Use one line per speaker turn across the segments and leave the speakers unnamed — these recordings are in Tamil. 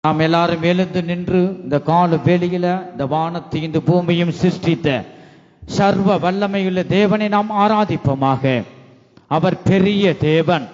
நாம் எல்லாரும் எழுந்து நின்று இந்த கால வேளையில இந்த வானத்தை இந்த பூமியும் சிருஷ்டித்த சர்வ வல்லமையுள்ள தேவனை நாம் ஆராதிப்போமாக. அவர் பெரிய தேவன்.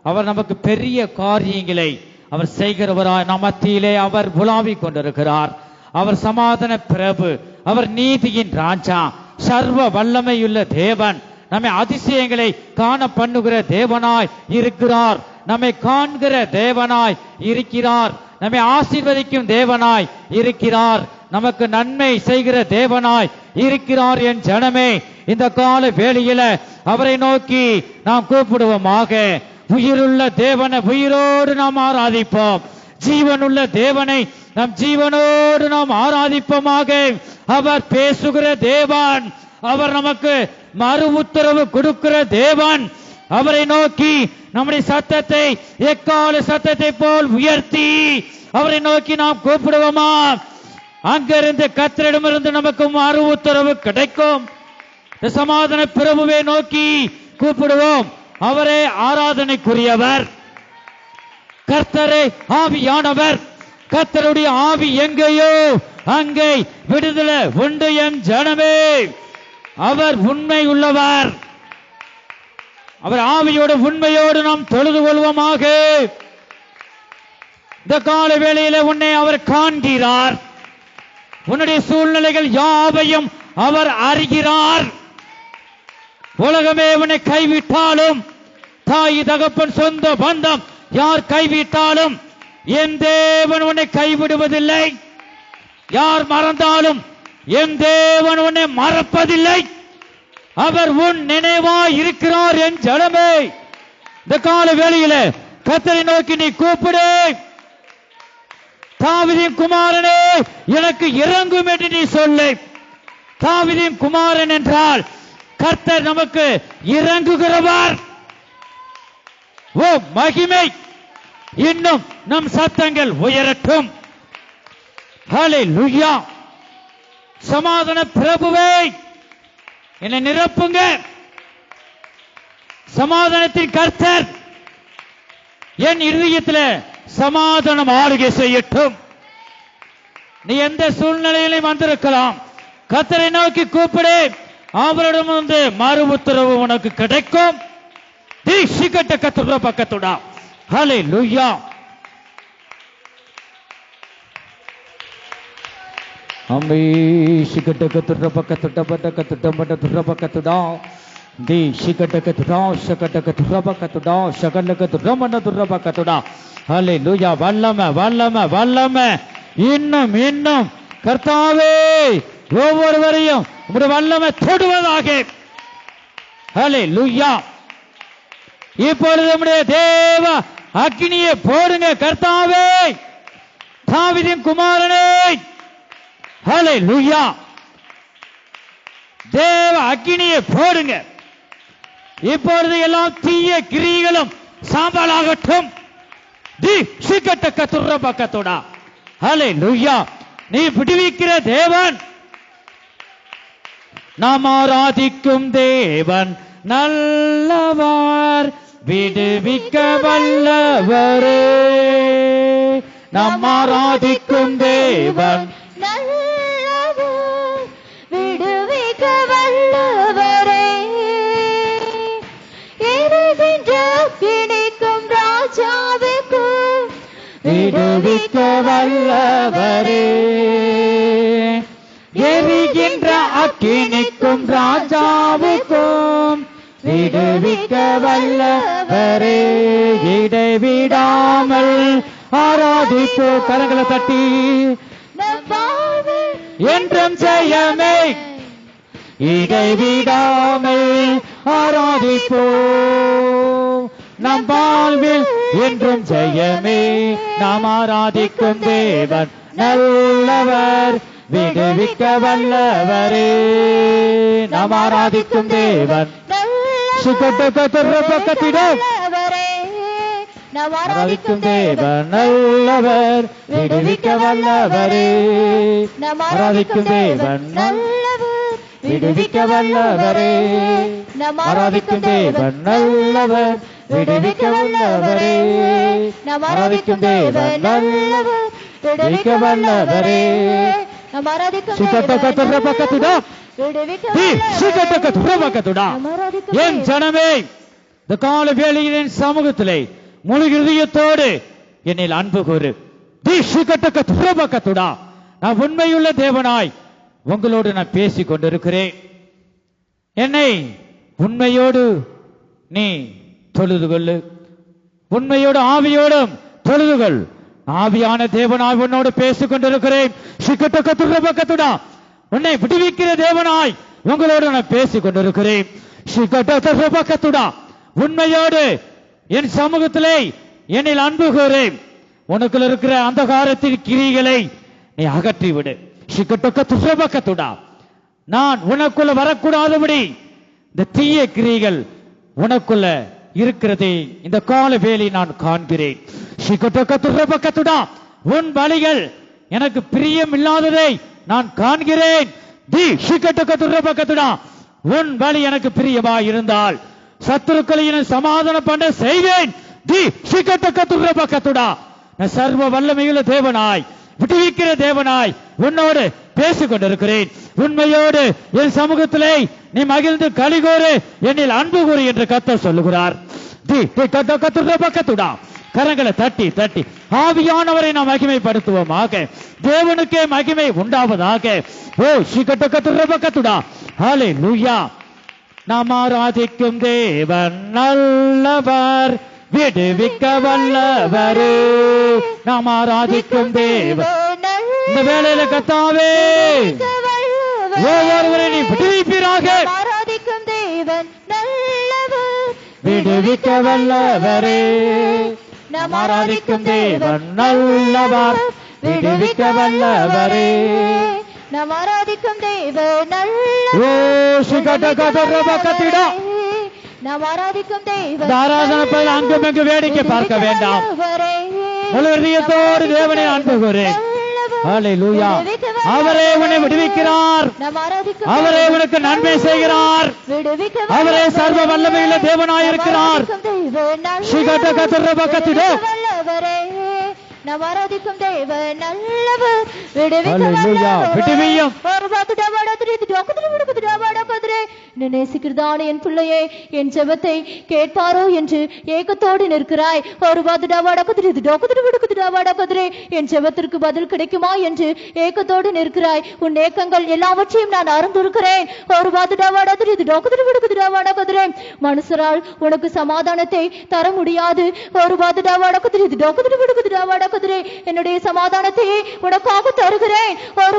அவர் நமக்கு பெரிய காரியங்களை அவர் செய்கிறவராய் நம் மத்தியிலே அவர் உலாவிக் கொண்டிருக்கிறார். அவர் சமாதான பிரபு, அவர் நீதியின் ராஜா, சர்வ வல்லமையுள்ள தேவன். நம்மை அதிசயங்களை காண பண்ணுகிற தேவனாய் இருக்கிறார். நம்மை காண்கிற தேவனாய் இருக்கிறார். நம்மை ஆசீர்வதிக்கும் தேவனாய் இருக்கிறார். நமக்கு நன்மை செய்கிற தேவனாய் இருக்கிறார். என் ஜனமே, இந்த கால வேளையில அவரை நோக்கி நாம் கூப்பிடுவோமாக. உயிருள்ள தேவனை உயிரோடு நாம் ஆராதிப்போம். ஜீவனுள்ள தேவனை நம் ஜீவனோடு நாம் ஆராதிப்போமாக. அவர் பேசுகிற தேவன். அவர் நமக்கு மறு உத்தரவு கொடுக்கிற தேவன். அவரை நோக்கி நம்முடைய சத்தத்தை எக்கால சத்தத்தை போல் உயர்த்தி அவரை நோக்கி நாம் கூப்பிடுவோமா? அங்கிருந்து கர்த்தரிடமிருந்து நமக்கு மறு உத்தரவு கிடைக்கும். சமாதான பிரபுவை நோக்கி கூப்பிடுவோம். அவரே ஆராதனைக்குரியவர். கர்த்தரே ஆவியானவர். கர்த்தருடைய ஆவி எங்கேயோ அங்கே விடுதலை உண்டு. என் ஜனமே, அவர் உண்மை உள்ளவர். அவர் ஆவியோடு உண்மையோடு நாம் தொழுது கொள்வோமாக. இந்த கால வேளையில உன்னை அவர் காண்கிறார். உன்னுடைய சூழ்நிலைகள் யாவையும் அவர் அறிகிறார். உலகமே உன்னை கைவிட்டாலும், தாய் தகப்பன் சொந்த பந்தம் யார் கைவிட்டாலும் என் தேவன் உன்னை கைவிடுவதில்லை. யார் மறந்தாலும் என் தேவன் உன்னை மறப்பதில்லை. அவர் உன் நினைவாய் இருக்கிறார். என் ஜனமே, இந்த கால வேளையில கர்த்தரை நோக்கி நீ கூப்பிடு. தாவீதின் குமாரனே, எனக்கு இறங்கும் என்று நீ சொல்லு. தாவீதின் குமாரன் என்றால் கர்த்தர் நமக்கு இறங்குகிறவர். ஓ மகிமை! இன்னும் நம் சத்தங்கள் உயரட்டும். ஹல்லேலூயா! சமாதான பிரபுவே, என்னை நிரப்புங்க. சமாதானத்தின் கர்த்தர் என் இருதயத்தில் சமாதானம் ஆளுகை செய்யட்டும். நீ எந்த சூழ்நிலையிலும் வந்திருக்கலாம். கர்த்தரை நோக்கி கூப்பிடு. அவரிடம் வந்து மறு உத்தரவு உனக்கு கிடைக்கும். தீட்சிக்கட்ட கத்துற பக்கத்துடா. ஹல்லேலூயா! அம்மே சிக்கட்ட கத்துற பக்கத்துட பட்ட கத்துட பட்ட துற பக்கத்துடா. தி சிக்கட்ட கத்துடா சக்கட்ட கத்துற பக்கத்துடா சகல கத்துற மண்ட துற பக்கத்துடா. ஹல்லேலூயா! வல்லமை வல்லமை வல்லமை. இன்னும் இன்னும் கர்த்தாவே, ஒவ்வொருவரையும் உம்முடைய வல்லமை தொடுவதாக. ஹல்லேலூயா! இப்பொழுது நம்முடைய தேவ அக்கினியை போடுங்க கர்த்தாவே. தாவீதின் குமாரனே, ஹல்லேலூயா! தேவ அக்கினியை போடுங்க. இப்பொழுது எல்லாம் தீய கிரியைகளும் சாம்பலாகட்டும். தி சிக்கட்ட கத்துற பக்கத்தோட. ஹல்லேலூயா! நீ விடுவிக்கிற தேவன். நாம் ஆராதிக்கும் தேவன் நல்லவர், விடுவிக்க வல்லவரே. நாம் ஆராதிக்கும் தேவன்
நல்லவர், விடுவிக்க வல்லவரே. எரிகின்ற அக்கினிக்கும் ராஜாவுக்கும்
விடுவிக்க வல்லவரே. எரிகின்ற அக்கினிக்கும் ராஜாவுக்கும் விடுவிக்க வல்லவரே. இடைவிடாமல் ஆராதிப்போ. கரங்களை தட்டி என்றும் ஜெயமே. இடைவிடாமல் ஆராதிப்போ. நம் வாழ்வில் என்றும் ஜெயமே. நாம் ஆராதிக்கும் தேவன் நல்லவர், விடுவிக்க வல்லவரே. நாம் ஆராதிக்கும் தேவன் ஆராதிக்கும் தேவன் நல்லவர், விடுவிக்க வல்லவரே. ஆராதிக்கும் தேவன் நல்லவர், விடுவிக்க வல்லவரே. ஆராதிக்கும் தேவன் நல்லவர், விடுவிக்க வல்லவரே. ஆராதிக்கும் தேவன் நல்லவர்,
விடுவிக்க வல்லவரே. நாம் ஆராதிக்கும்
என் ஜனமே, இந்த கால வேளையின் சமூகத்திலே முழு இதயத்தோடு என்னில் அன்பு கூறு. நான் உண்மையுள்ள தேவனாய் உங்களோடு நான் பேசிக் கொண்டிருக்கிறேன். என்னை உண்மையோடு நீ தொழுது கொள்ளு, உண்மையோடு ஆவியோடும் தொழுது கொள். ஆவியான தேவனாய் உன்னோடு பேசிக் கொண்டிருக்கிறேன். உன்னை விடுவிக்கிற தேவனாய் உங்களோடு நான் பேசிக் கொண்டிருக்கிறேன். உண்மையோடு என் சமூகத்திலே என்னில் அன்பு கூறேன். உனக்குள்ள இருக்கிற அந்தகாரத்தின் கிரிகளை நீ அகற்றிவிடு. நான் உனக்குள்ள வரக்கூடாதபடி இந்த தீய கிரிகள் உனக்குள்ள இருக்கிறதை இந்த கால வேலை நான் காண்கிறேன். உன் பலிகள் எனக்கு பிரியம் இல்லாததை நான் காண்கிறேன். உன் பலி எனக்கு பிரியமா இருந்தால் சத்துருக்களை சமாதானம் பண்ண செய்வேன். சர்வ வல்லமையுள்ள தேவனாய் விடுவிக்கிற தேவனாய் உன்னோடு பேசிக் கொண்டிருக்கிறேன். உண்மையோடு என் சமூகத்திலே நீ மகிழ்ந்து கலிகூறு, என்னில் அன்பு கூறு என்று கர்த்தர் சொல்லுகிறார். கரங்களை தட்டி தட்டி ஆவியானவரை நாம் மகிமைப்படுத்துவோமாக. தேவனுக்கே மகிமை உண்டாவதாக. ஓ ஸ்ரீகட்டுடா ஹல்லேலூயா. நாம் ஆராதிக்கும் தேவன் நல்லவர், விடுவிக்க வல்லவரே. நாம் ஆராதிக்கும் தேவன் இந்த வேளையில கர்த்தாவே ஒவ்வொருவரை நீ விடுவிப்பீராக.
ஆராதிக்கும் தேவன் நல்லவர்,
விடுவிக்க வல்லவரே. நாம் ஆராதிக்கும் தேவன் நல்லவர், விடுவிக்க வல்லவரே.
நாம் ஆராதிக்கும் தேவன் நல்லவர்.
ஓ ஸ்ரீகட்டுடா.
நாம் ஆராதிக்கும் தேவன்
ஆராதனை அங்குமெங்கு வேடிக்கை பார்க்க வேண்டாம். முழு இதயத்தோடு தேவனை அன்பு கூறு. ஹல்லேலூயா. அவரே உன்னை விடுவிக்கிறார், அவரே உனக்கு நன்மை செய்கிறார், அவரே சர்வ வல்லமையுள்ள தேவனாயிருக்கிறார்.
நாம் ஆராதிக்கும் தேவன் நல்லவர், விடுவிக்க நேசிக்கிறதான என் பிள்ளையே, என் ஜெபத்தை கேட்பாரோ என்று ஏக்கத்தோடு நிற்கிறாய். ஒரு என் ஜெபத்திற்கு பதில் கிடைக்குமா என்று ஏக்கத்தோடு நிற்கிறாய். உன் ஏக்கங்கள் எல்லாவற்றையும் நான் அறிந்திருக்கிறேன். ஒரு மனுஷரால் உனக்கு சமாதானத்தை தர முடியாது. ஒரு என்னுடைய சமாதானத்தை உனக்காக தருகிறேன். ஒரு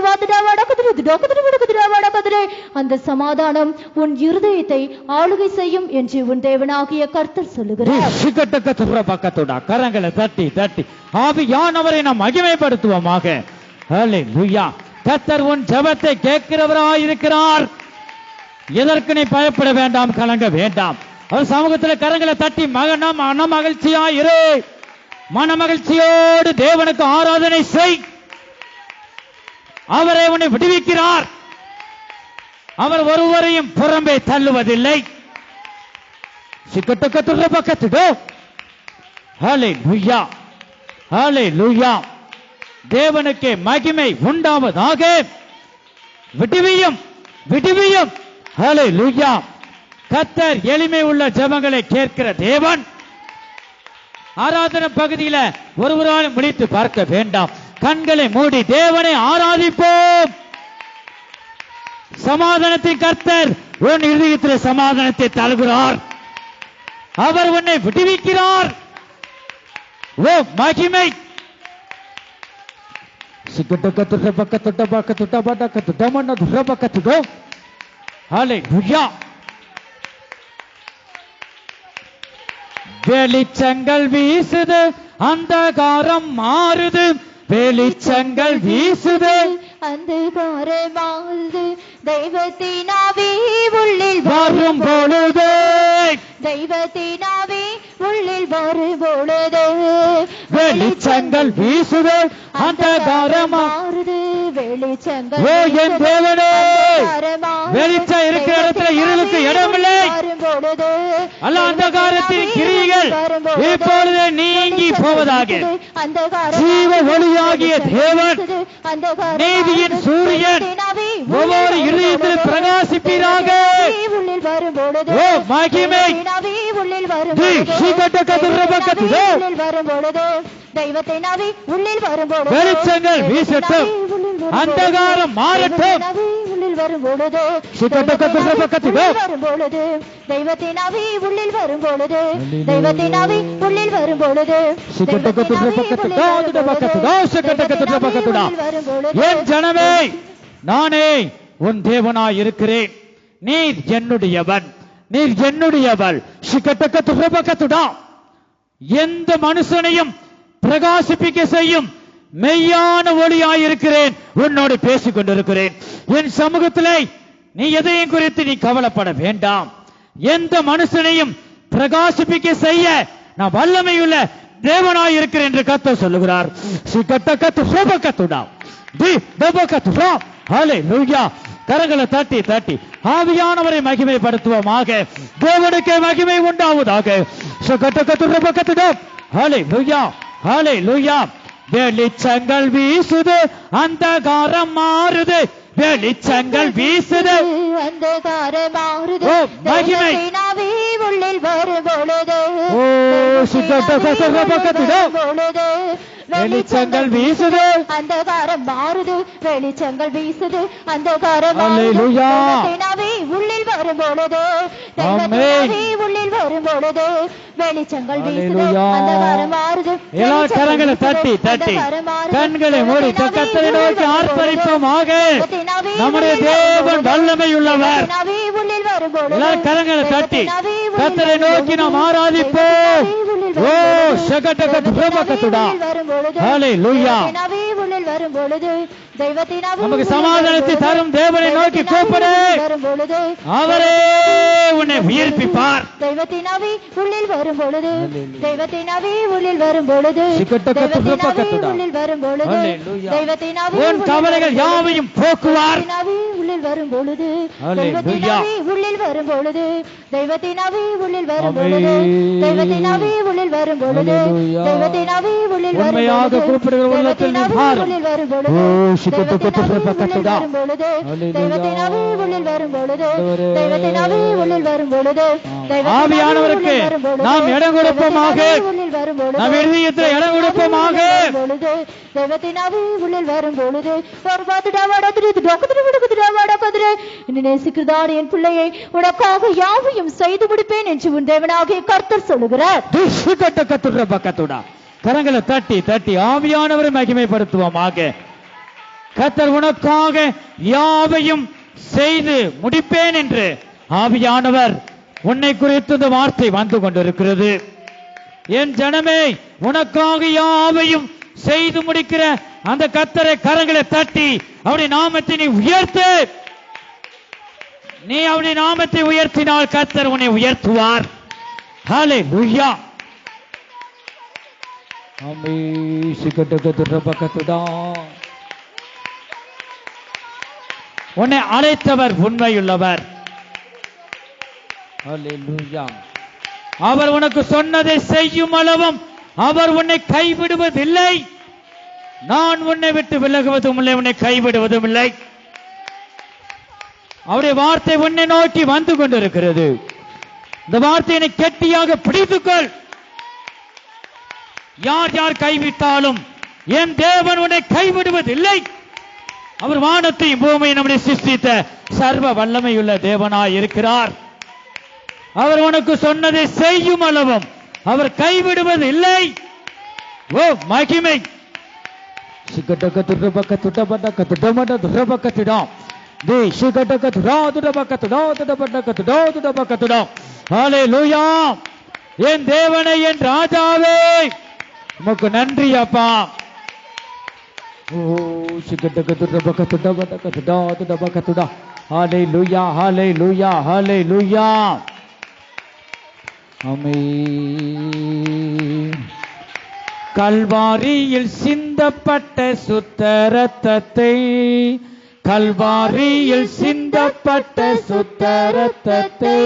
அந்த சமாதானம் உன் இருதயத்தை ஆளுகை செய்யும் என்று உன் தேவனாகிய கர்த்தர் சொல்லுகிறார்.
கரங்களை தட்டி தட்டி ஆவியானவரை நாம் மகிமைப்படுத்துவோமாக. ஹல்லேலூயா. கர்த்தர் உன் ஜெபத்தை கேட்கிறவராய் இருக்கிறார். எதற்கு நீ பயப்பட வேண்டாம், கலங்க வேண்டாம். அவர் சமூகத்தில் கரங்களை தட்டி மன மகிழ்ச்சியாய் இரு. மன மகிழ்ச்சியோடு தேவனுக்கு ஆராதனை செய். அவரை உன்னை விடுவிக்கிறார். அவர் ஒருவரையும் புறம்பே தள்ளுவதில்லை. ஹல்லேலூயா. ஹல்லேலூயா. தேவனுக்கு மகிமை உண்டாவதாக. விடுவியும் விடுவியும். ஹல்லேலூயா. கர்த்தர் எளிமை உள்ள ஜெபங்களை கேட்கிற தேவன். ஆராதனை பகுதியில ஒருவராலும் விழித்து பார்க்க வேண்டாம். கண்களை மூடி தேவனை ஆராதிப்போம். சமாதானத்தின் கர்த்தர் உன் இதயத்தில் சமாதானத்தை தருகிறார். அவர் உன்னை விடுவிக்கிறார். ஓ மகிமை. ஹல்லேலூயா. வெளிச்சங்கள் வீசுது, அந்தகாரம் மாறுது. வெளிச்சங்கள் வீசுது,
அந்தகாரம் மாறுது. தெய்வத்தின் ஆவி உள்ளில்
வரும் பொழுது,
தெய்வத்தின் ஆவி உள்ளில் வரும் பொழுது.
வெளிச்சங்கள் வீசுது, அந்தகாரம்
மாறுது. வெளிச்சங்கள்
ஓ என் தேவனே வெளிச்சம் இருக்கிற இடத்துல இருளுக்கு இடமில்லை. அல்ல அந்தகாரத்தின் கிரியைகள் இப்பொழுது நீங்கி போவதாக. ஜீவ ஒளியாகிய தேவன் நீதியின் சூரியன் ஒவ்வொரு இதயத்தில் பிரகாசிப்பீராக. ஓ மகிமை வெளிச்சங்கள் வீசட்டும், அந்தகாரம் மாறட்டும். வரும்பொழுது தெய்வத்தின் ஆவி உள்ளில் வரும்பொழுது தெய்வத்தின் ஆவி உள்ளில் வரும்பொழுது என் ஜனமே, நானே உன் தேவனாய் இருக்கிறேன். நீர் என்னுடையவன், நீர் என்னுடையவள். எந்த மனுஷனையும் பிரகாசிப்பிக்க செய்யும் மெய்யான ஒளியாயிருக்கிறேன். உன்னோடு பேசிக் கொண்டிருக்கிறேன். என் சமூகத்திலே நீ எதையும் குறித்து நீ கவலைப்பட வேண்டாம். எந்த மனுஷனையும் பிரகாசிப்பிக்க செய்ய நான் வல்லமையுள்ள தேவனாயிருக்கிறேன் என்று கர்த்தர் சொல்லுகிறார். கரங்களை தட்டி தட்டி ஆவியானவரை மகிமைப்படுத்துவோமாக. தேவனுக்கே மகிமை உண்டாவதாக. வெளிச்சங்கள் வீசுது, அந்தகாரம் மாறுது. வெளிச்சங்கள் வீசுது, அந்தகாரம் மாறுது. மகிமை உள்ளில் வரும்பொழுது வெளிச்சங்கள் வீசுது, அந்தகாரம் மாறுது. வெளிச்சங்கள் வீசுது, அந்தகாரம் உள்ளில் வரும்பொழுது உள்ளில் வரும்பொழுது வெளிச்சங்கள் வீசுது, அந்தகாரம் மாறுது. எல்லா கரங்களை தட்டி தட்டி கண்களை மூடி கர்த்தரை நோக்கி ஆர்ப்பரிப்போமாக. நம்முடைய தேவன் வல்லமை உள்ளவர். எல்லா கரங்களை தட்டி கர்த்தரை நோக்கி நாம் ஆராதிப்போம். ஓ சகடகதுரபகதுடா ஹalleluya. நமக்கு சமாதானத்தை தரும் தேவனை நோக்கி கூப்பிடு. அவரே உன்னை உயிர்ப்பிப்பார். தெய்வத்தின் ஆவி உள்ளில் வரும்பொழுது தெய்வத்தின் ஆவி உள்ளில் வரும்பொழுது உள்ளில் வரும்பொழுது தெய்வத்தின் ஆவி உன் கவலைகள் யாவையும் போக்குவார். உள்ளில் வரும்பொழுது தெய்வத்தின் ஆவி உள்ளில் வரும்பொழுது தெய்வத்தின் ஆவி உள்ளில் வரும்பொழுது தெய்வத்தின் ஆவி உள்ளில் வரும்பொழுது தெய்வத்தின் ஆவி உள்ளில் வரும்பொழுது உண்மையாக கூப்பிடுகிற உள்ளத்தில் நீ பார். ஆவியானவருக்கு நாம் இடம் கொடுப்போமாக. நாம் இதயத்தில் இடம் கொடுப்போமாக. நேசிக்கிறதான என் பிள்ளையை உனக்காக யாவையும் செய்து முடிப்பேன் என்று உன் தேவனாகிய கர்த்தர் சொல்லுகிறார். கரங்களை தட்டி தட்டி ஆவியானவரை மகிமைப்படுத்துவோமாக. கர்த்தர் உனக்காக யாவையும் செய்து முடிப்பேன் என்று ஆவியானவர் உன்னை குறித்து இந்த வார்த்தை வந்து கொண்டிருக்கிறது. என் ஜனமே, உனக்காக யாவையும் செய்து முடிக்கிற அந்த கர்த்தரை கரங்களை தட்டி அவருடைய நாமத்தை நீ உயர்த்து. நீ அவருடைய நாமத்தை உயர்த்தினால் கர்த்தர் உன்னை உயர்த்துவார். ஹalleluya. உன்னை அழைத்தவர் உண்மையுள்ளவர். அவர் உனக்கு சொன்னதை செய்யும் அளவும் அவர் உன்னை கைவிடுவதில்லை. நான் உன்னை விட்டு விலகுவதும் இல்லை, உன்னை கைவிடுவதும் இல்லை. அவருடைய வார்த்தை உன்னை நோக்கி வந்து கொண்டிருக்கிறது. இந்த வார்த்தையை கெட்டியாக பிடித்துக்கொள். யார் யார் கைவிட்டாலும் என் தேவன் உன்னை கைவிடுவதில்லை. அவர் வானத்தையும் பூமியை நம்முடைய சிருஷ்டித்த சர்வ வல்லமையுள்ள தேவனாய் இருக்கிறார். அவர் உனக்கு சொன்னதை செய்யும் அளவும் அவர் கைவிடுவது இல்லை. ஓ மகிமை. ஹalleluya. என் தேவனே, என் ராஜாவே, உமக்கு நன்றி அப்பா. ஹalleluya, ஹalleluya, ஹalleluya. ஆமென். கல்வாரியில் சிந்தப்பட்ட சுத்த இரத்தத்தை கல்வாரியில் சிந்தப்பட்ட சுத்த ரத்தத்தை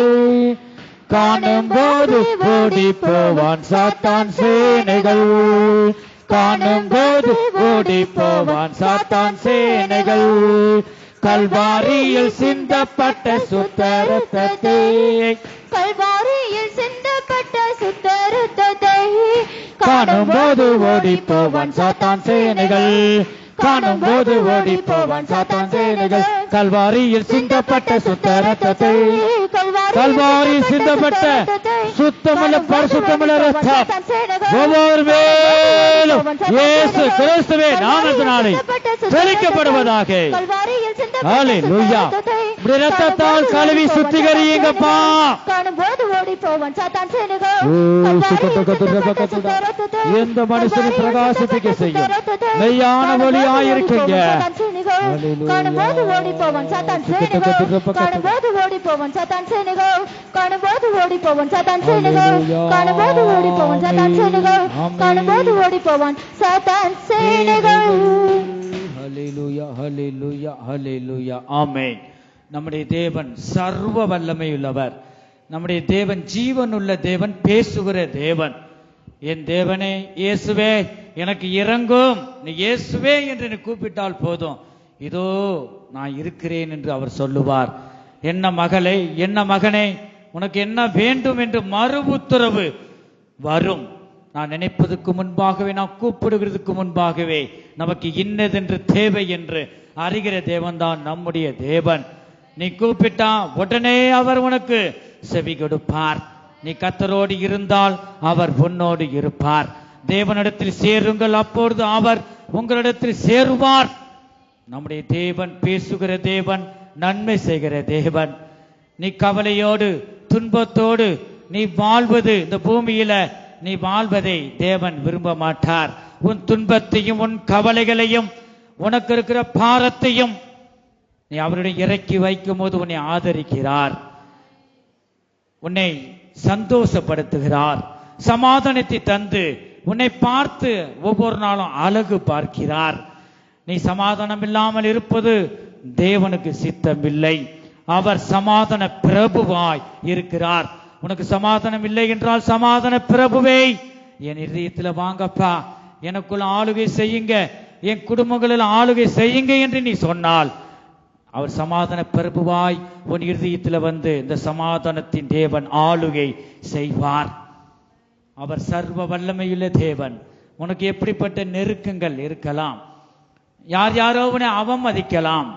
காணும் போது ஓடி போவான் சாத்தான் சேனைகள். காணும் போது ஓடி போவான் சாத்தான் சேனைகள். கல்வாரியில் சிந்தப்பட்ட சுத்த ரத்தத்தை
கல்வாரியில் சிந்தப்பட்ட சுத்த ரத்தத்தை
காணும் போது ஓடி போவான் சாத்தான் சேனைகள். காணும் போது ஓடி போவான் சாத்தான் சேனைகள். கல்வாரியில் சிந்தப்பட்ட சுத்த ரத்தத்தை கல்வாரியில் சிந்தப்பட்ட சுத்தமுள்ள பரிசுத்தமுள்ள ரத்தம் ஒவ்வொரு மேலும் இயேசு கிறிஸ்துவே நாமத்தினாலே தெளிக்கப்படுவதாக. ஹல்லேலூயா. உம்முடைய ரத்தத்தால் கழுவி சுத்திகரியுங்கப்பா.
காணும்போது ஓடி போவான் சாத்தான் சேனைகள்.
எந்த மனுஷனை பிரகாசிப்பிக்க செய்யும் மெய்யான ஒளியாயிருக்கீங்க.
காணும்போது ஓடி போவான் சாத்தான் சேனைகள். காணும்போது ஓடி போவான் சாத்தான் சேனைகள். காணும்போது ஓடி போவான் சாத்தான் சேனைகள். காணும்போது ஓடி போவான் சாத்தான் சேனைகள். காணும்போது ஓடி போவான் சாத்தான் சேனைகள்.
ஹல்லேலூயா, ஹல்லேலூயா, ஹல்லேலூயா. ஆமென். நம்முடைய தேவன் சர்வ வல்லமையுள்ளவர். நம்முடைய தேவன் ஜீவனுள்ள தேவன், பேசுகிற தேவன். என் தேவனே இயேசுவே எனக்கு இறங்கும், நீ இயேசுவே என்று என்னை கூப்பிட்டால் போதும், இதோ நான் இருக்கிறேன் என்று அவர் சொல்லுவார். என்ன மகளே, என்ன மகனே, உனக்கு என்ன வேண்டும் என்று மறு உத்தரவு வரும். நான் நினைப்பதற்கு முன்பாகவே, நான் கூப்பிடுகிறதுக்கு முன்பாகவே நமக்கு இன்னதென்று தேவை என்று அறிகிற தேவன் தான் நம்முடைய தேவன். நீ கூப்பிட்டா உடனே அவர் உனக்கு செவி கொடுப்பார். நீ கர்த்தரோடு இருந்தால் அவர் உன்னோடு இருப்பார். தேவனிடத்தில் சேருங்கள், அப்பொழுது அவர் உங்களிடத்தில் சேருவார். நம்முடைய தேவன் பேசுகிற தேவன், நன்மை செய்கிற தேவன். நீ கவலையோடு துன்பத்தோடு நீ வாழ்வது, இந்த பூமியில நீ வாழ்வதை தேவன் விரும்ப மாட்டார். உன் துன்பத்தையும் உன் கவலைகளையும் உனக்கு இருக்கிற பாரத்தையும் நீ அவருடைய இறக்கி வைக்கும் போது உன்னை ஆதரிக்கிறார், உன்னை சந்தோஷப்படுத்துகிறார், சமாதானத்தை தந்து உன்னை பார்த்து ஒவ்வொரு நாளும் அழகு பார்க்கிறார். நீ சமாதானம் இல்லாமல் இருப்பது தேவனுக்கு சித்தமில்லை. அவர் சமாதான பிரபுவாய் இருக்கிறார். உனக்கு சமாதானம் இல்லை என்றால் சமாதான பிரபுவே என் இதயத்துல வாங்கப்பா, எனக்குள்ள ஆளுகை செய்யுங்க, என் குடும்பங்களில் ஆளுகை செய்யுங்க என்று நீ சொன்னால் அவர் சமாதான பிரபுவாய் உன் இருதயத்தில் வந்து இந்த சமாதானத்தின் தேவன் ஆளுகை செய்வார். அவர் சர்வ வல்லமையுள்ள தேவன். உனக்கு எப்படிப்பட்ட நெருக்கங்கள் இருக்கலாம், யார் யாரோ உன்னை அவமதிக்கலாம்,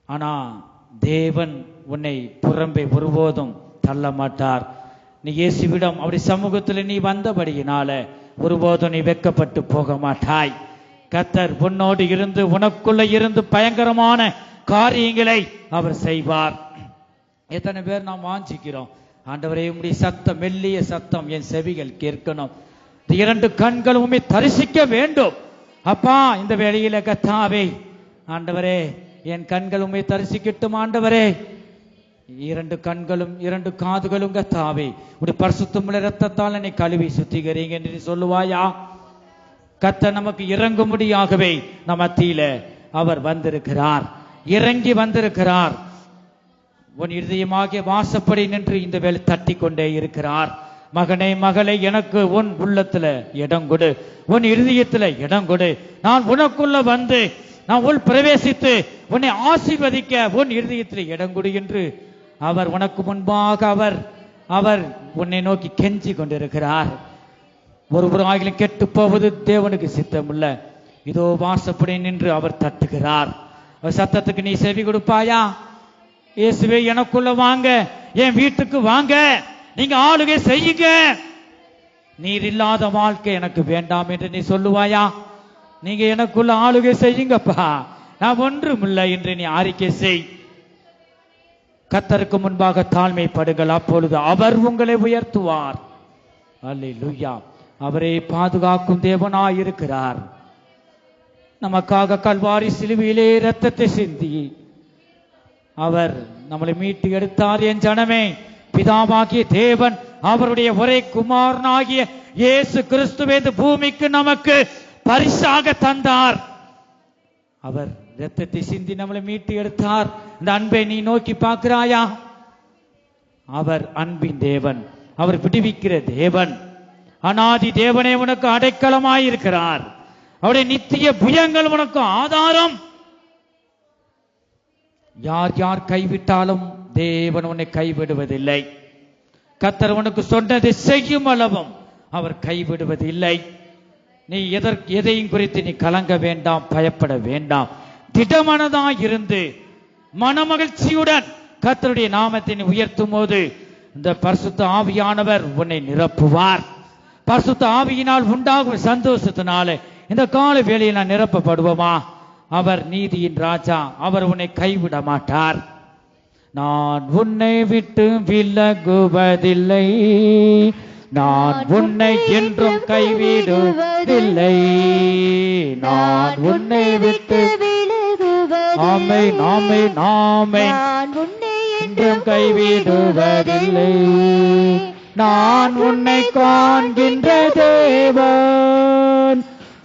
ஆனா தேவன் உன்னை புறம்பே ஒருபோதும் தள்ள மாட்டார். நீ இயேசுவிடம் அவருடைய சமூகத்தில் நீ வந்தபடியினால ஒருபோதும் நீ வெட்கப்பட்டு போக மாட்டாய். கர்த்தர் உன்னோடு இருந்து உனக்குள்ள இருந்து பயங்கரமான காரியங்களை அவர் செய்வார். எத்தனை பேர் நாம் வாஞ்சிக்கிறோம், ஆண்டவரே உம்முடைய சத்தம், மெல்லிய சத்தம் என் செவிகள் கேட்கணும், இரண்டு கண்களுமே தரிசிக்க வேண்டும். அப்பா இந்த வேளையில கர்த்தாவே, ஆண்டவரே என் கண்களுமே தரிசிக்கட்டும், ஆண்டவரே இரண்டு கண்களும் இரண்டு காதுகளும் கர்த்தாவே உடைய பரிசுத்தமுள்ள இரத்தத்தால் என்னை கழுவி சுத்திகரிங்க என்று சொல்லுவாயா? கர்த்தர் நமக்கு இறங்கும்படியாகவே நம் மத்தியில அவர் வந்திருக்கிறார், இறங்கி வந்திருக்கிறார். உன் இருதயமாகிய வாசப்படி நின்று இந்த வேலை தட்டி கொண்டே இருக்கிறார். மகனே மகளே, எனக்கு உன் உள்ளத்துல இடம் கொடு, உன் இருதயத்துல இடம் கொடு. நான் உனக்குள்ள வந்து நான் உள் பிரவேசித்து உன்னை ஆசீர்வதிக்க உன் இருதயத்தில் இடம் கொடு என்று அவர் உனக்கு முன்பாக அவர் உன்னை நோக்கி கெஞ்சி கொண்டிருக்கிறார். ஒருவராகிலும் கெட்டு போவது தேவனுக்கு சித்தமில்ல. இதோ வாசப்படி நின்று அவர் தட்டுகிறார். சத்தத்துக்கு நீ செவி கொடுப்பாயா? இயேசுவே எனக்குள்ள வாங்க, என் வீட்டுக்கு வாங்க, நீங்க ஆளுகை செய்யுங்க, நீர் இல்லாத வாழ்க்கை எனக்கு வேண்டாம் என்று நீ சொல்லுவாயா? நீங்க எனக்குள்ள ஆளுகை செய்யுங்கப்பா, நான் ஒன்றும் இல்லை என்று நீ அறிக்கை செய். கர்த்தருக்கு முன்பாக தாழ்மைப்படுங்கள், அப்பொழுது அவர் உங்களை உயர்த்துவார். அல்லேலூயா. அவரே பாதுகாக்கும் தேவனாய் இருக்கிறார். நமக்காக கல்வாரி சிலுவையிலே இரத்தத்தை சிந்தி அவர் நம்மளை மீட்டு எடுத்தார். என் ஜனமே, பிதாவாகிய தேவன் அவருடைய ஒரே குமாரனாகிய இயேசு கிறிஸ்துவை இந்த பூமிக்கு நமக்கு பரிசாக தந்தார். அவர் இரத்தத்தை சிந்தி நம்மளை மீட்டு எடுத்தார். இந்த அன்பை நீ நோக்கி பார்க்கிறாயா? அவர் அன்பின் தேவன், அவர் விடுவிக்கிற தேவன். அநாதி தேவனே உனக்கு அடைக்கலமாயிருக்கிறார். அவருடைய நித்திய புயங்கள் உனக்கு ஆதாரம். யார் யார் கைவிட்டாலும் தேவன் உன்னை கைவிடுவதில்லை. கர்த்தர் உனக்கு சொன்னதை செய்யும் அளவும் அவர் கைவிடுவதில்லை. நீ எதையும் குறித்து நீ கலங்க வேண்டாம், பயப்பட வேண்டாம். திடமனதாய் இருந்து மனமகிழ்ச்சியுடன் கர்த்தருடைய நாமத்தை நீ உயர்த்தும் போது இந்த பரிசுத்த ஆவியானவர் உன்னை நிரப்புவார். பரிசுத்த ஆவியினால் உண்டாகும் சந்தோஷத்தினாலே இந்த கால வேளையில் நான் நிரப்பப்படுவோமா? அவர் நீதியின் ராஜா, அவர் உன்னை கைவிட மாட்டார். நான் உன்னை விட்டு விலகுவதில்லை, நான் உன்னை என்றும் கைவிடுவதில்லை, நான் உன்னை விட்டு ஆமை நாமை நாமை என்றும் கைவிடுவதில்லை. நான் உன்னை காண்கின்ற தேவன்,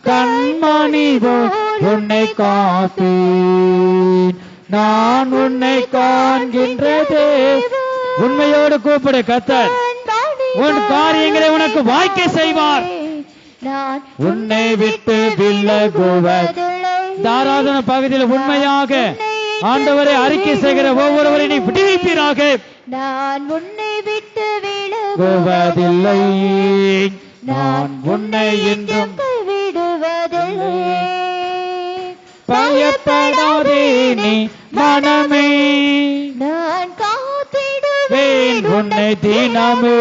கண்மணி போல் உன்னை காப்பேன். நான் உன்னை காண்கின்ற தேவன். உண்மையோடு கூப்பிடு, கர்த்தர் உன் காரியங்களை உனக்கு வாய்க்க செய்வார். உன்னை விட்டு விலகுவதில்லை. தாராதன பகுதியில் உண்மையாக ஆண்டவரை அறிக்கை செய்கிற ஒவ்வொருவரை நீ விடுவிப்பீராக.
நான் உன்னை விட்டு
விலகுவதில்லை, நான் உன்னை என்றும்
கைவிடுவதில்லை.
பயப்படாதே நீ மனமே,
நான் காத்திடுவேன்
உன்னை தினமே.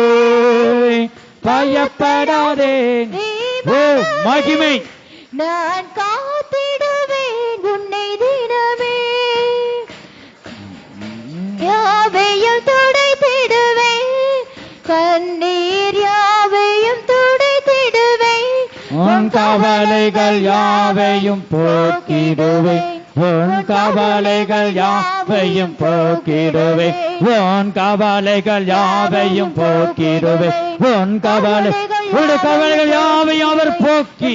பயப்படாதே ஓ மகிமை,
நான் காத்திடுவேன் உன்னை தினமே. யாவையும் துடைத்திடுவேன், கண்ணீர் யாவையும் துடைத்திடுவேன்.
உன் கவலைகள் யாவையும் போக்கிடுவேன், உன் கவலைகள் யாவையும் போக்கிடுவேன், உன் கவலைகள் யாவையும் போக்கிடுவேன், உன் கவலைகள் யாவையும் அவர் போக்கி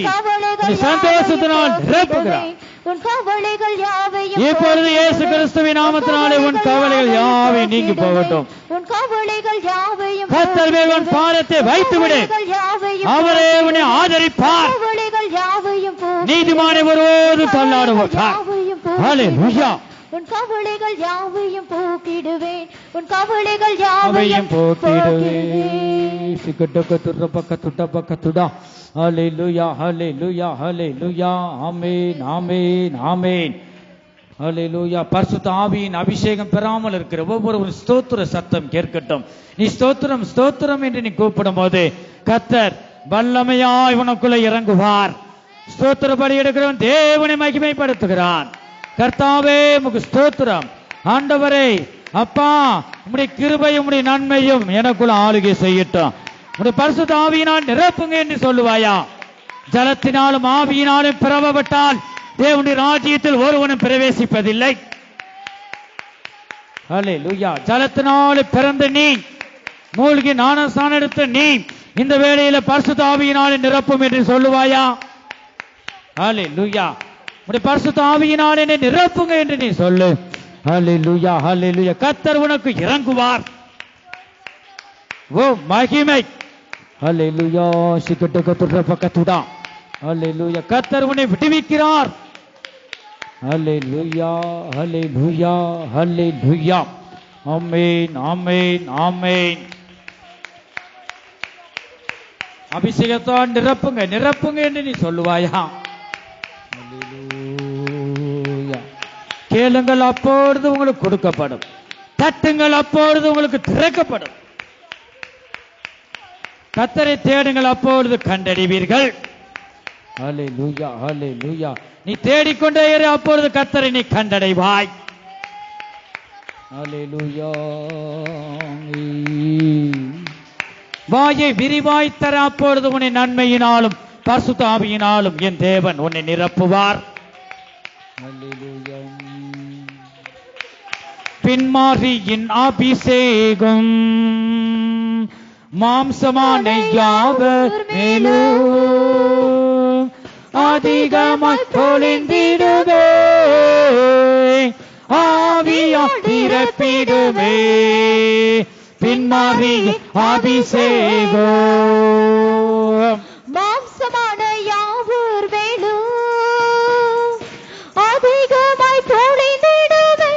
சந்தோஷத்தினால் நிரப்புகிறார்.
உன் கவலைகள் யாவையும்
இப்பொழுது இயேசு கிறிஸ்துவின் நாமத்தினாலே உன் கவலைகள் யாவையும் நீங்கி போகட்டும்.
உன் கவலைகள் யாவையும்
கர்த்தர் மேல் உன் பாதத்தை வைத்துவிடு, அவரே உன்னை ஆதரிப்பார்.
கவலைகள் யாவையும்
நீதிமானை ஒருவரு தள்ளாடுவார். ஹல்லேலூயா.
உன் கவலைகள் யாவையும் போக்கிடுவேன், உன் கவலைகள் யாவையும்
போக்கிடுவேன். சிக்கட்டக்க பக்க துட்ட பக்க துடா. ஹல்லேலூயா ஹல்லேலூயா ஹல்லேலூயா. ஆமென் ஆமென் ஆமென். ஹல்லேலூயா. பரிசுத்த ஆவியின் அபிஷேகம் பெறாமல் இருக்கிற ஒவ்வொரு ஸ்தோத்திர சத்தம் கேட்கட்டும். நீ ஸ்தோத்திரம் ஸ்தோத்திரம் என்று நீ கூப்பிடும் போது கர்த்தர் வல்லமையாய் உனக்குள்ள இறங்குவார். ஸ்தோத்திர பலி எடுக்கிறவன் தேவனை மகிமைப்படுத்துகிறான். கர்த்தாவே உமக்கு ஸ்தோத்திரம். ஆண்டவரே அப்பா, உம்முடைய கிருபையும் உம்முடைய நன்மையும் எனக்குள்ள ஆளுகை செய்யட்டும். உம்முடைய பரிசுத்த ஆவியினால் நிரப்புங்க என்று சொல்லுவாயா? ஜலத்தினாலும் ஆவியினாலும் பிறவப்பட்டால் தேவனுடைய ராஜ்யத்தில் ஒருவனும் பிரவேசிப்பதில்லை. ஹல்லேலூயா. ஜலத்தினாலே பிறந்த நீ, மூழ்கி ஞானஸ்நானம் எடுத்த நீ இந்த வேளையில பரிசுத்த ஆவியினாலே நிரப்பும் என்று சொல்லுவாயா? ஹல்லேலூயா. உம்முடைய பரிசுத்த ஆவியினாலே என்னை நிரப்புங்க என்று நீ சொல்லு. ஹல்லேலூயா ஹல்லேலூயா. கர்த்தர் உனக்கு இறங்குவார். ஓ மகிமை. ஹல்லேலூயா. சிக்கட்டக்க துட்ட பக்கத்துடா. ஹல்லேலூயா. கர்த்தர் உன்னை விடுவிக்கிறார். ஹல்லேலூயா ஹல்லேலூயா ஹல்லேலூயா. ஆமென் ஆமென் ஆமென். அபிஷேகத்தால் நிரப்புங்க நிரப்புங்க என்று நீ சொல்லுவாயா? கேளுங்கள் அப்பொழுது உங்களுக்கு கொடுக்கப்படும், தட்டுங்கள் அப்பொழுது உங்களுக்கு திறக்கப்படும். கர்த்தரை தேடுங்கள் அப்பொழுது கண்டறிவீர்கள். ஹல்லேலூயா ஹல்லேலூயா. நீ தேடிக்கொண்டே இரு, அப்பொழுது கர்த்தரை நீ கண்டடைவாய். ஹல்லேலூயா. வாயை விரிவாய் தர, அப்பொழுது உன்னை நன்மையினாலும் பரிசுத்த ஆவியினாலும் என் தேவன் உன்னை நிரப்புவார். பின்மாரியின் அபிஷேகம் மாம்சமான யாவர் மேலும் அதிகமாய் பொழிந்திடுவே. நிரப்பிடுமே பின்மாறி அபிஷேகோ
மாம்சமான யாவர் மேலும் அதிகமாய் பொழிந்திடுமே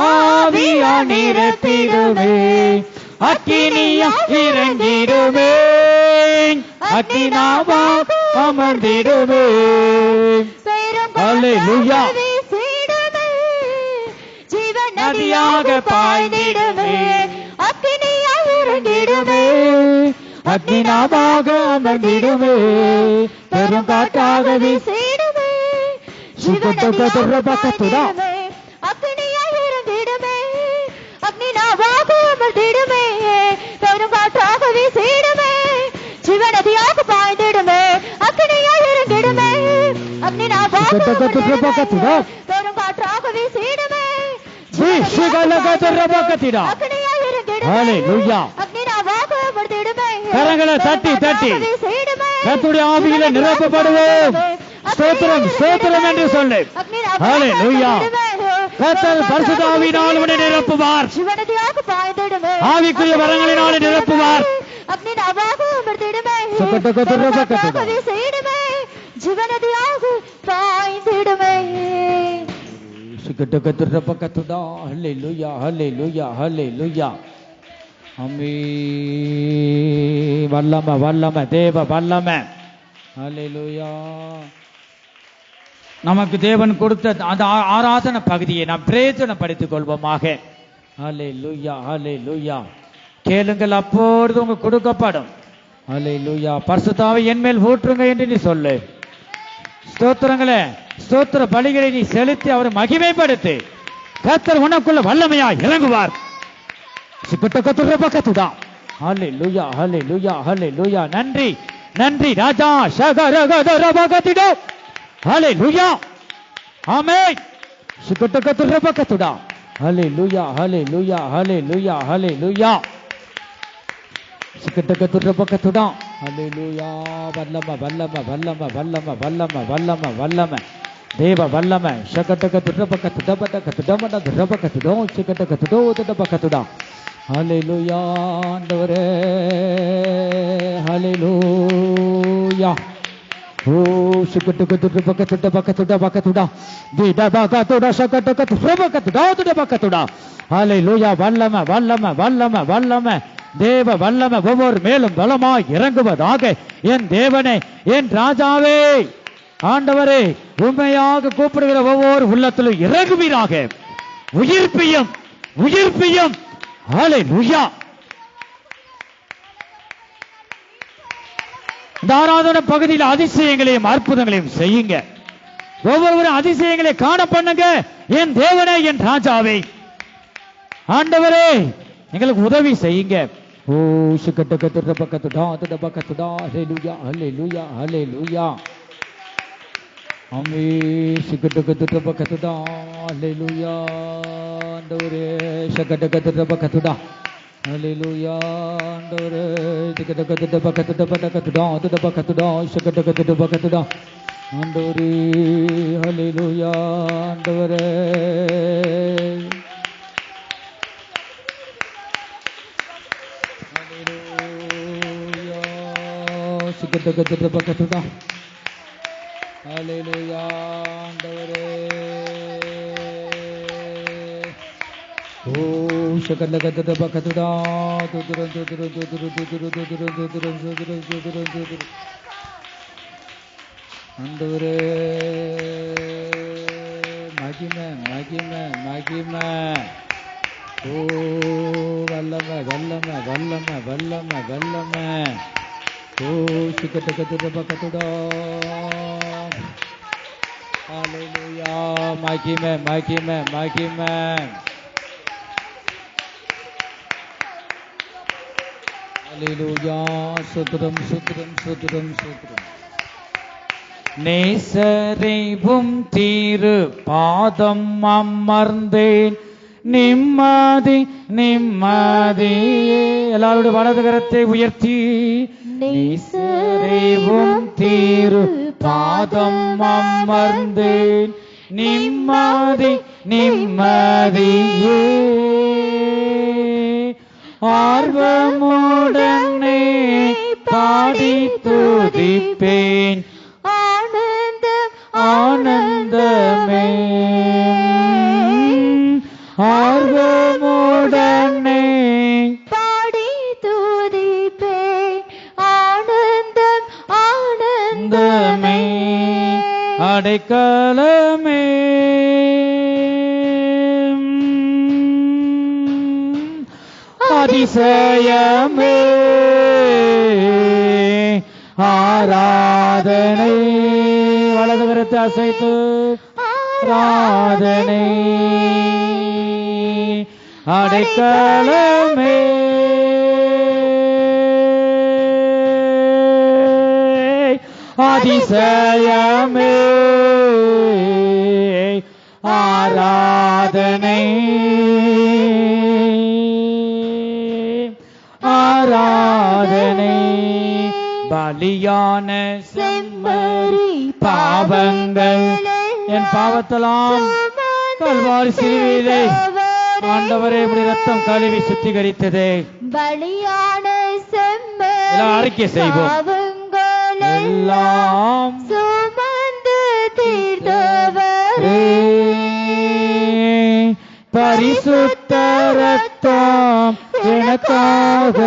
ஆவியா நிரப்பிடுமே அக்கினியா இறங்கிடுமே அக்கினாவா அமர்ந்திடுமே அல்லேலூயா
ஜீவன் நதியாக பாய்ந்திடுமே அக்கினியா இறங்கிடுமே
அக்னினாவாக அமர்ந்திடுமே பெரும் காற்றாக வீசிடுமே
அக்னியா இறங்கிடுமே அக்னினாவாக அமர்ந்திடுமே பெரும் காற்றாக வீசிடுமே ஜீவநதியாக பாய்ந்திடுமே அக்னியா இறங்கிடுமே அக்னினாவாக பெரும் காற்றாக வீசிடுமே அக்னியா இறங்கிடுமே அக்னினாவாக அமர்ந்திடுமே
கரங்களை தட்டி தட்டி கர்த்தருடைய ஆவியில நிரப்பப்படுவோம் ஸ்தோத்திரம் ஸ்தோத்திரம் என்று சொல்லு ஹல்லேலூயா கர்த்தர் பரிசுத்த ஆவியினால் உன்னை நிரப்புவார்
ஜீவநதியாக பாய்ந்திடுமே
ஆவிக்குரிய வரங்களினால் நிரப்புவார்
அக்னினாவாக அமர்ந்திடுமே வீசிடுமே ஜீவநதியாக பாய்ந்திடுமே
சுகடகதுரபகதுடா ஹல்லேலூயா ஹல்லேலூயா ஹல்லேலூயா அம்மீ வல்லம வல்லம தேவ வல்லம ஹல்லேலூயா நமக்கு தேவன் கொடுத்த அந்த ஆராதனை பகுதியை நாம் பிரயோஜனப்படுத்திக் கொள்வோமாக ஹல்லேலூயா ஹல்லேலூயா கேளுங்கள் அப்பொழுது உங்களுக்கு கொடுக்கப்படும் ஹல்லேலூயா பரிசுத்த ஆவி என் மேல் ஊற்றுங்க என்று நீ சொல்லு ஸ்தோத்திரங்களே ஸ்தோத்திர பலிகளை நீ செலுத்தி அவரை மகிமைப்படுத்து கர்த்தர் உனக்குள்ள வல்லமையா இறங்குவார் ஹல்லேலூயா ஹல்லேலூயா ஹல்லேலூயா நன்றி நன்றி ராஜா ஷகரகதரபகதிடோ ஹல்லேலூயா ஆமென் சுகடகதரபகதுடா ஹல்லேலூயா ஹல்லேலூயா ஹல்லேலூயா ஹல்லேலூயா சுகடகதரபகதுடா ஹல்லேலூயா வல்லம வல்லம வல்லம வல்லம வல்லம வல்லம வல்லம தேவ வல்லம ஷகடகதரபகதுடபதகதுடமடதரபகதுடோ சுகடகதுடோதடபகதுடா ஹல்லேலூயா ஆண்டவரே ஹல்லேலூயா ஓ சுகடகதுடபகதுடபகதுடபகதுடா திடபகதுடா ஷகடகதுடபகதுடோதடபகதுடா ஹல்லேலூயா வல்லம வல்லம வல்லம வல்லம தேவ வல்லம ஒவ்வொரு மேலும் பலமாய் இறங்குவதாக என் தேவனே என் ராஜாவே ஆண்டவரே உண்மையாக கூப்பிடுகிற ஒவ்வொரு உள்ளத்திலும் இறங்குவீராக உயிர்ப்பியும் உயிர்ப்பியும் ஹல்லேலூயா இந்த ஆராதனை பகுதியில் அதிசயங்களையும் அற்புதங்களையும் செய்யுங்க ஒவ்வொரு அதிசயங்களை காண பண்ணுங்க என் தேவனே என் ராஜாவே ஆண்டவரே எங்களுக்கு உதவி செய்யுங்க ஓ சுகடகதரபகதுடா தடபகதுடா ஹல்லேலூயா ஹல்லேலூயா ஹல்லேலூயா அம்மே சுகடகதரபகதுடா ஹல்லேலூயா ஆண்டவரே சுகடகதரபகதுடா ஹல்லேலூயா ஆண்டவரே சுகடகதரபகதுடா தடபகதுடா சுகடகதரபகதுடா ஆண்டவரே ஹல்லேலூயா ஆண்டவரே சுகடகதரபகதுடா ஹல்லேலூயா ஆண்டவரே ஓ சுகடகதரபகதுடா துதுரம் துதுரம் துதுரம் துதுரம் துதுரம் துதுரம் துதுரம் துதுரம் துதுரம் ஆண்டவரே மகிமை மகிமை மகிமை ஓ வல்லமை வல்லமை வல்லமை வல்லமை வல்லமை ஓ சுகடகதரபகதுடா ஹல்லேலூயா மகிமை மகிமை மகிமை ஹல்லேலூயா சுத்ரம் சுத்ரம் சுத்ரம் சுத்ரம் நேசரைவும் தீரு பாதம் அமர்ந்தேன் நிம்மதி நிம்மதி எல்லாருடைய வலது கரத்தை உயர்த்தி நேசரைவும் தீரு பாதம் அமர்ந்தேன் நிம்மதி நிம்மதியே. ஆர்வமுடனே பாடி துதிப்பேன்,
ஆனந்தம்
ஆனந்தமே. ஆர்வமுடனே
பாடி துதிப்பேன், ஆனந்தம் ஆனந்தமே.
அடைக்கலமே அதிசயமே ஆராதனை. வலது கரத்தை அசைத்து ஆராதனை. அடைக்கலமே அதிசயமே ஆராதனை. ஆராதனை. பலியான செம்மறி பாவங்கள் என் பாவத்தெல்லாம் கல்வாரி சிலுவையிலே ஆண்டவரே இப்படி ரத்தம் கழுவி சுத்திகரித்ததே.
பலியான செம்மறி
அறிக்கை செய்வோம். எல்லாம்
சுமந்து தீர்த்தவரே,
பரிசுத்த ரத்தம் எனக்காக.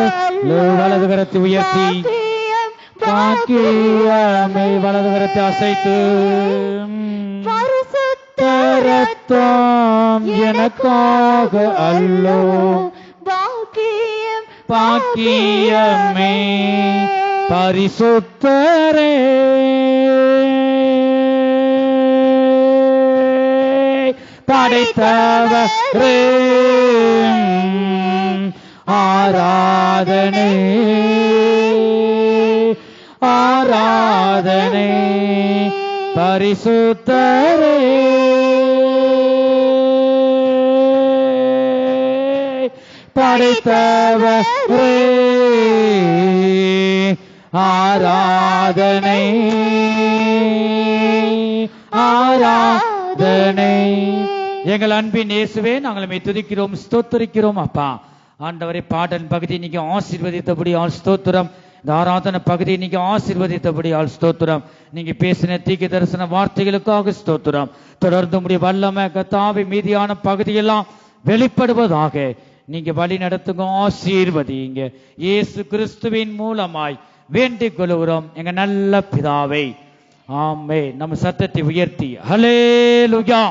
வலது கரத்தை உயர்த்தி பாக்கியமே. வலது கரத்தை அசைத்து
பரிசுத்த
ரத்தம் எனக்காக அல்லோ.
பாக்கியம்
பாக்கியமே பரிசுத்தரே. படைத்தவரே ஆராதனை. ஆராதனை. பரிசுத்தரே படைத்தவரே ஆராதனை. ஆராதனை. எங்கள் அன்பின் இயேசுவே, நாங்கள் உம்மை துதிக்கிறோம், ஸ்தோத்திரிக்கிறோம் அப்பா. ஆண்டவரே, பாடல் பகுதி இன்னைக்கு ஆசீர்வதித்தபடி ஆள் ஸ்தோத்திரம். இந்த ஆராதனை பகுதி இன்னைக்கு ஆசீர்வதித்தபடி ஆள் ஸ்தோத்திரம். நீங்க பேசின தீர்க்க தரிசன வார்த்தைகளுக்காக ஸ்தோத்திரம். தொடர்ந்து உம்முடைய வல்லமை கர்த்தாவே மீதியான பகுதியெல்லாம் வெளிப்படுவதாக நீங்க வழி நடத்துங்க, ஆசீர்வதிங்க. இயேசு கிறிஸ்துவின் மூலமாய் வேண்டிக் கொள்கிறோம் எங்க நல்ல பிதாவே, ஆமென். நம்ம சத்தத்தை உயர்த்தி ஹல்லேலூயா.